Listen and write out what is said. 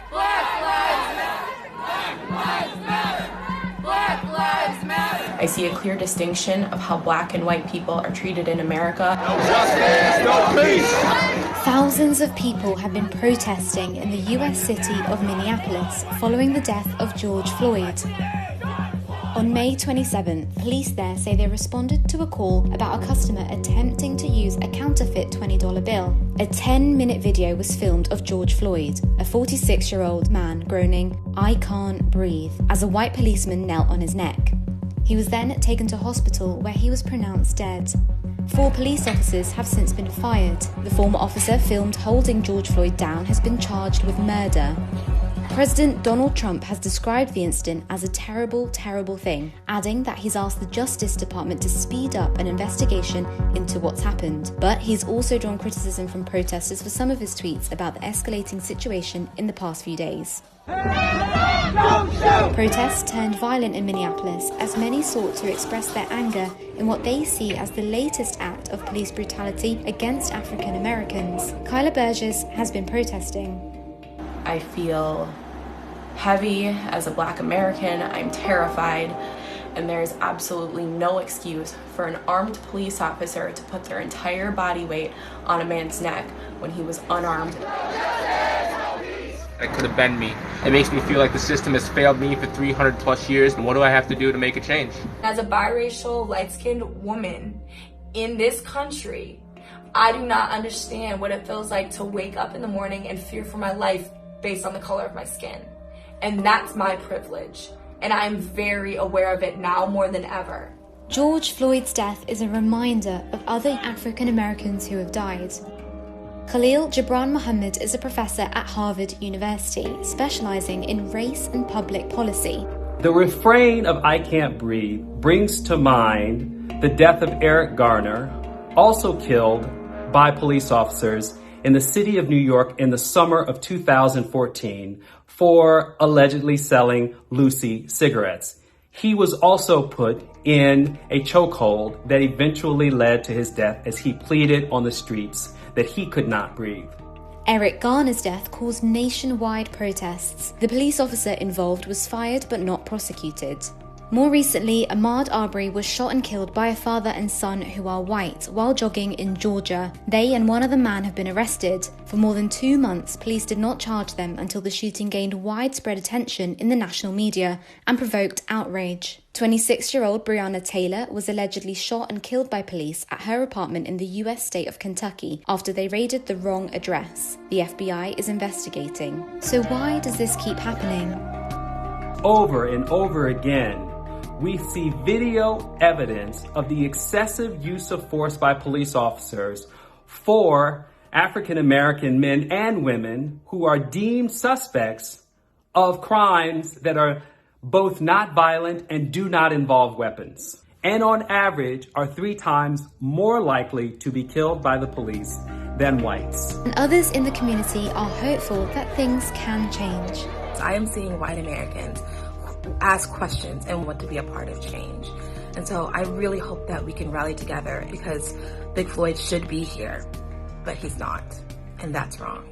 Black lives matter! Black lives matter! Black lives matter! I see a clear distinction of how black and white people are treated in America. No justice, no peace! Thousands of people have been protesting in the US city of Minneapolis following the death of George Floyd. On May 27th, police there say they responded to a call about a customer attempting to use a counterfeit $20 bill. A 10-minute video was filmed of George Floyd, a 46-year-old man groaning, "I can't breathe," as a white policeman knelt on his neck. He was then taken to hospital where he was pronounced dead. 4 police officers have since been fired. The former officer filmed holding George Floyd down has been charged with murder. President Donald Trump has described the incident as a terrible, terrible thing, adding that he's asked the Justice Department to speed up an investigation into what's happened. But he's also drawn criticism from protesters for some of his tweets about the escalating situation in the past few days. Protests turned violent in Minneapolis as many sought to express their anger in what they see as the latest act of police brutality against African Americans. Kyla Burgess has been protesting. I feel heavy as a black American. I'm terrified, and there's absolutely no excuse for an armed police officer to put their entire body weight on a man's neck when he was unarmed. That could have been me. It makes me feel like the system has failed me for 300 plus years, and what do I have to do to make a change? As a biracial, light-skinned woman in this country, I do not understand what it feels like to wake up in the morning and fear for my life based on the color of my skin. And that's my privilege. And I'm very aware of it now more than ever. George Floyd's death is a reminder of other African Americans who have died. Khalil Gibran Muhammad is a professor at Harvard University, specializing in race and public policy. The refrain of "I can't breathe" brings to mind the death of Eric Garner, also killed by police officers in the city of New York in the summer of 2014 for allegedly selling Lucy cigarettes. He was also put in a chokehold that eventually led to his death as he pleaded on the streets that he could not breathe. Eric Garner's death caused nationwide protests. The police officer involved was fired but not prosecuted. More recently, Ahmaud Arbery was shot and killed by a father and son who are white while jogging in Georgia. They and one other man have been arrested. For more than 2 months, police did not charge them until the shooting gained widespread attention in the national media and provoked outrage. 26-year-old Breonna Taylor was allegedly shot and killed by police at her apartment in the US state of Kentucky after they raided the wrong address. The FBI is investigating. So why does this keep happening? Over and over again, we see video evidence of the excessive use of force by police officers for African American men and women who are deemed suspects of crimes that are both not violent and do not involve weapons, and on average are 3 times more likely to be killed by the police than whites. And others in the community are hopeful that things can change. I am seeing white Americans ask questions and want to be a part of change. And so I really hope that we can rally together, because Big Floyd should be here, but he's not. And that's wrong.